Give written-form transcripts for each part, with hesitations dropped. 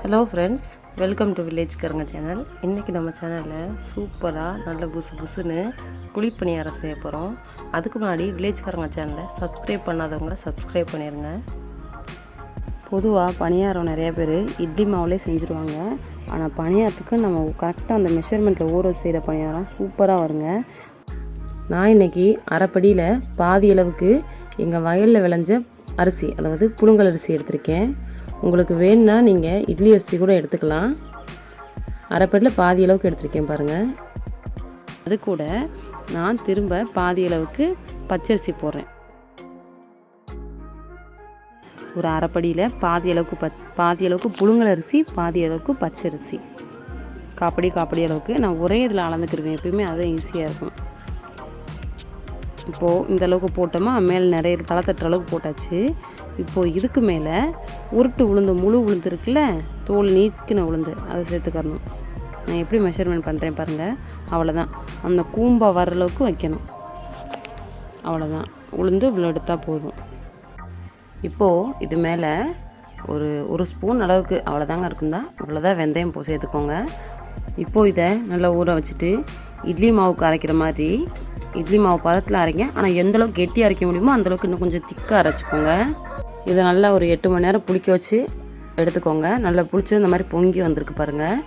Hello friends, welcome to வில்லேஜ்காரங்க channel. இன்றைக்கி நம்ம சேனலில் சூப்பராக நல்ல புசுன்னு குழிப்பணியாரம் செய்ய போகிறோம். அதுக்கு முன்னாடி வில்லேஜ்காரங்க சேனலை சப்ஸ்கிரைப் பண்ணாதவங்க சப்ஸ்கிரைப் பண்ணிடுங்க. பொதுவாக பணியாரம் நிறைய பேர் இட்லி மாவுலேயே செஞ்சுருவாங்க. ஆனால் பணியாரத்துக்கு நம்ம கரெக்டாக அந்த மெஷர்மெண்ட்டில் ஊற செய்கிற பணியாரம் சூப்பராக வருங்க. நான் இன்றைக்கி அரைப்படியில் பாதி அளவுக்கு எங்கள் வயலில் விளைஞ்ச அரிசி, அதாவது புழுங்கல் அரிசி எடுத்திருக்கேன். உங்களுக்கு வேணும்னா நீங்கள் இட்லி அரிசி கூட எடுத்துக்கலாம். அரைப்படியில் பாதி அளவுக்கு எடுத்திருக்கேன் பாருங்கள். அது கூட நான் திரும்ப பாதி அளவுக்கு பச்சரிசி போடுறேன். ஒரு அரைப்படியில் பாதி அளவுக்கு புழுங்கல் அரிசி, பாதி அளவுக்கு பச்சரிசி, காப்படி அளவுக்கு நான் ஒரே இதில் அளந்துக்கிடுவேன். எப்பயுமே அதுதான் ஈஸியாக இருக்கும். இப்போது இந்த அளவுக்கு போட்டோமா, மேலே நிறைய தலை தட்டுற அளவுக்கு போட்டாச்சு. இப்போது இதுக்கு மேலே உருட்டு உளுந்து, முழு உளுந்து இருக்குல்ல, தோல் நீக்கின உளுந்து, அதை சேர்த்துக்கறணும். நான் எப்படி மெஷர்மெண்ட் பண்ணுறேன் பாருங்கள். அவ்வளோதான், அந்த கூம்பா வர அளவுக்கு வைக்கணும். அவ்வளோதான், உளுந்து இவ்வளோ எடுத்தால் போதும். இப்போது இது மேலே ஒரு ஸ்பூன் அளவுக்கு அவ்வளோதாங்க இருக்குந்தா, இவ்வளோதான் வெந்தயம் சேர்த்துக்கோங்க. இப்போது இதை நல்லா ஊற வச்சுட்டு இட்லி மாவுக்கு அரைக்கிற மாதிரி இட்லி மாவு பதத்தில் அரைங்க. ஆனால் எந்தளவுக்கு கெட்டியாக அரைக்க முடியுமோ அந்தளவுக்கு இன்னும் கொஞ்சம் திக்காக அரைச்சிக்கோங்க. இதை நல்லா ஒரு 8 மணி நேரம் புளிக்க வச்சு எடுத்துக்கோங்க. நல்லா புளிச்சு இந்த மாதிரி பொங்கி வந்திருக்கு பாருங்கள்.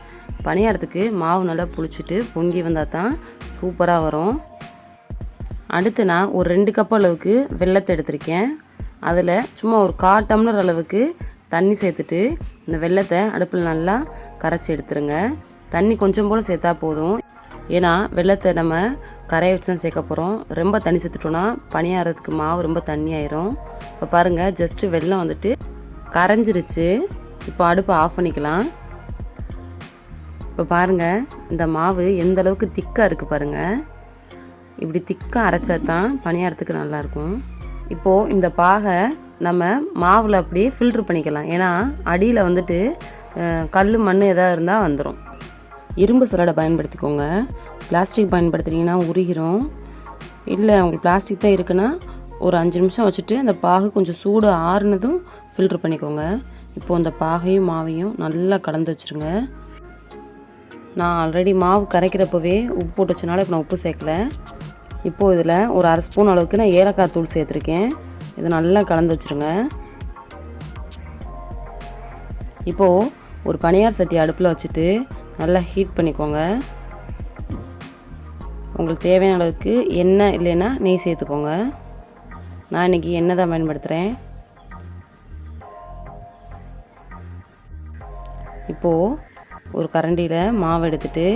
பணியாரத்துக்கு மாவு நல்லா புளிச்சிட்டு பொங்கி வந்தால் தான் சூப்பராக வரும். அடுத்து நான் ஒரு 2 கப் அளவுக்கு வெல்லத்தை எடுத்திருக்கேன். அதில் சும்மா ஒரு 1/4 டம்ளர் அளவுக்கு தண்ணி சேர்த்துட்டு இந்த வெல்லத்தை அடுப்பில் நல்லா கரைச்சி எடுத்துருங்க. தண்ணி கொஞ்சம் போல் சேர்த்தா போதும். ஏன்னா வெல்லத்தை நம்ம கரையை வச்சு தான் சேர்க்க போகிறோம். ரொம்ப தண்ணி சேர்த்துட்டோன்னா பணியாரத்துக்கு மாவு ரொம்ப தண்ணி ஆயிரும். இப்போ பாருங்கள், ஜஸ்ட்டு வெல்லம் வந்துட்டு கரைஞ்சிருச்சு. இப்போ அடுப்பை ஆஃப் பண்ணிக்கலாம். இப்போ பாருங்கள், இந்த மாவு எந்த அளவுக்கு திக்காக இருக்குது பாருங்கள். இப்படி திக்காக அரைச்சா தான் பணியாரத்துக்கு நல்லாயிருக்கும். இப்போது இந்த பாகை நம்ம மாவில் அப்படியே ஃபில்ட்ரு பண்ணிக்கலாம். ஏன்னா அடியில் வந்துட்டு கல் மண் எதாவது இருந்தால் வந்துடும். இரும்பு சலடை பயன்படுத்திக்கோங்க. பிளாஸ்டிக் பயன்படுத்துனீங்கன்னா உருகிரும். இல்லை உங்களுக்கு பிளாஸ்டிக் தான் இருக்குன்னா ஒரு 5 நிமிஷம் வச்சுட்டு அந்த பாகு கொஞ்சம் சூடு ஆறுனதும் ஃபில்ட்ரு பண்ணிக்கோங்க. இப்போது அந்த பாகையும் மாவையும் நல்லா கலந்து வச்சுருங்க. நான் ஆல்ரெடி மாவு கரைக்கிறப்பவே உப்பு போட்டு வச்சனால இப்போ நான் உப்பு சேர்க்கலை. இப்போது இதில் ஒரு 1/2 ஸ்பூன் அளவுக்கு நான் ஏலக்காய் தூள் சேர்த்துருக்கேன். இதை நல்லா கலந்து வச்சுருங்க. இப்போது ஒரு பணியார் சட்டி அடுப்பில் வச்சுட்டு நல்லா ஹீட் பண்ணிக்கோங்க. உங்களுக்கு தேவையான அளவுக்கு எண்ணெய் இல்லைன்னா நெய் சேர்த்துக்கோங்க. நான் இன்றைக்கி எண்ணெய் தான் பயன்படுத்துகிறேன். இப்போது ஒரு கரண்டியில் மாவு எடுத்துட்டு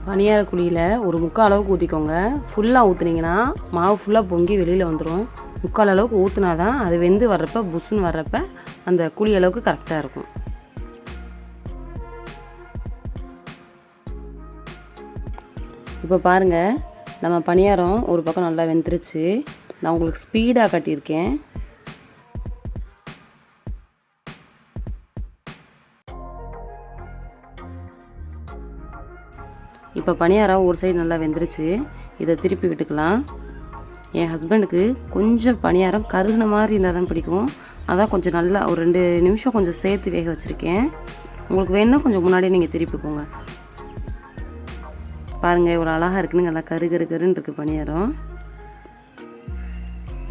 பணியார குழியில் ஒரு 3/4 அளவுக்கு ஊற்றிக்கோங்க. ஃபுல்லாக ஊற்றுனீங்கன்னா மாவு ஃபுல்லாக பொங்கி வெளியில் வந்துடும். 3/4 அளவுக்கு ஊற்றினா தான் அது வெந்து வர்றப்ப புஷ்ஷுன்னு வர்றப்ப அந்த குழி அளவுக்கு கரெக்டாக இருக்கும். இப்போ பாருங்கள், நம்ம பணியாரம் ஒரு பக்கம் நல்லா வெந்துருச்சு. நான் உங்களுக்கு ஸ்பீடாக கட்டியிருக்கேன். இப்போ பணியாரம் ஒரு சைடு நல்லா வெந்துருச்சு. இதை திருப்பி விட்டுக்கலாம். என் ஹஸ்பண்டுக்கு கொஞ்சம் பணியாரம் கருகின மாதிரி இருந்தால் தான் பிடிக்கும். அதான் கொஞ்சம் நல்லா ஒரு 2 நிமிஷம் கொஞ்சம் சேர்த்து வேக வச்சுருக்கேன். உங்களுக்கு வேணும்னா கொஞ்சம் முன்னாடியே நீங்கள் திருப்பிக்கோங்க. பாருங்கள், இவ்வளோ அழகாக இருக்குன்னு நல்லா கருன்னு இருக்குது பணியாரம்.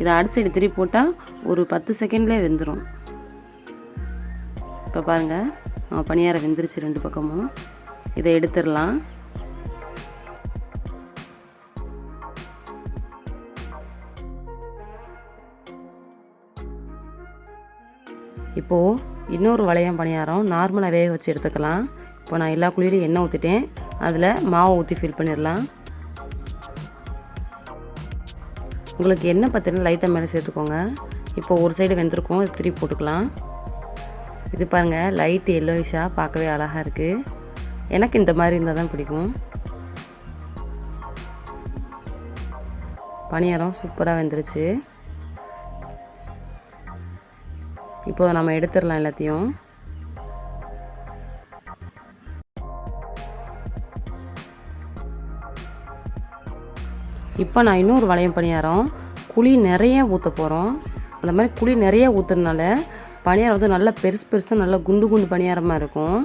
இதை அடுத்த சைடு திருப்பி போட்டால் ஒரு 10 செகண்ட்லேயே வெந்துடும். இப்போ பாருங்கள், பணியாரம் வெந்துருச்சு 2 பக்கமும். இதை எடுத்துடலாம். இப்போது இன்னொரு வளையம் பணியாரம் நார்மலாக வேக வச்சு எடுத்துக்கலாம். இப்போ நான் எல்லா குழியிலையும் எண்ணெய் ஊற்றிட்டேன். அதில் மாவை ஊற்றி ஃபில் பண்ணிடலாம். உங்களுக்கு எண்ணெய் பற்றினா லைட்டாக மேலே சேர்த்துக்கோங்க. இப்போ ஒரு சைடு வெந்திருக்கும், இது திருப்பி போட்டுக்கலாம். இது பாருங்கள், லைட் எல்லோயிஷாக பார்க்கவே அழகாக இருக்குது. எனக்கு இந்த மாதிரி இருந்தால் தான் பிடிக்கும். பணியாரம் சூப்பராக வெந்துருச்சு. இப்போ நம்ம எடுத்துடலாம் எல்லாத்தையும். இப்போ நான் இன்னொரு வளையம் பணியாரம் குழி நிறைய ஊற்ற போகிறோம். அந்த மாதிரி குழி நிறைய ஊற்றுறதுனால பணியாரம் வந்து நல்லா பெருசு பெருசாக நல்லா குண்டு குண்டு பணியாரமாக இருக்கும்.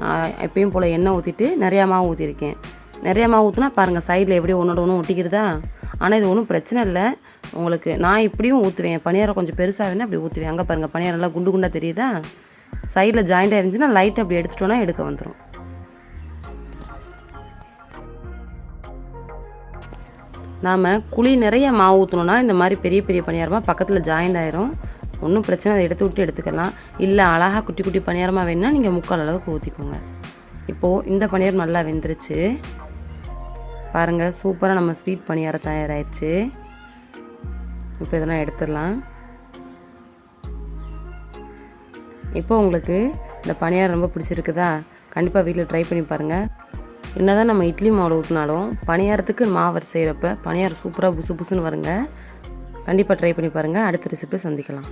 நான் எப்பயும் போல் எண்ணெய் ஊற்றிட்டு நிறையா மாவு ஊற்றிருக்கேன். நிறையா மாவு ஊற்றினா பாருங்கள் சைடில் எப்படி ஒன்றோட ஒன்று ஒட்டிக்கிறதா. ஆனால் இது ஒன்றும் பிரச்சனை இல்லை உங்களுக்கு. நான் இப்படியும் ஊற்றுவேன், பணியாரம் கொஞ்சம் பெருசாக வேணால் அப்படி ஊற்றுவேன். அங்கே பாருங்கள் பணியாரம் நல்லா குண்டு குண்டாக தெரியுதா. சைடில் ஜாயிண்டாக இருந்துச்சுன்னா லைட் அப்படி எடுத்துட்டோன்னா எடுக்க வந்துடும். நாம் குழி நிறைய மாவு ஊற்றணுன்னா இந்த மாதிரி பெரிய பெரிய பணியாரமாக பக்கத்தில் ஜாயிண்ட் ஆயிரும். ஒன்றும் பிரச்சனை, அதை எடுத்து விட்டு எடுத்துக்கலாம். இல்லை அழகாக குட்டி குட்டி பணியாரமாக வேணுன்னா நீங்கள் முக்கால் அளவுக்கு ஊற்றிக்கோங்க. இப்போது இந்த பணியாரம் நல்லா வெந்துருச்சு பாருங்கள். சூப்பராக நம்ம ஸ்வீட் பணியாரம் தயாராகிடுச்சு. இப்போ இதெல்லாம் எடுத்துடலாம். இப்போ உங்களுக்கு இந்த பணியாரம் ரொம்ப பிடிச்சிருக்குதா? கண்டிப்பாக வீட்டில் ட்ரை பண்ணி பாருங்கள். என்ன தான் நம்ம இட்லி மாவு ஊற்றினாலும் பணியாரத்துக்கு மாவு செய்கிறப்ப பணியாரம் சூப்பராக புசு புசுன்னு வருங்க. கண்டிப்பாக ட்ரை பண்ணி பாருங்கள். அடுத்த ரெசிபி சந்திக்கலாம்.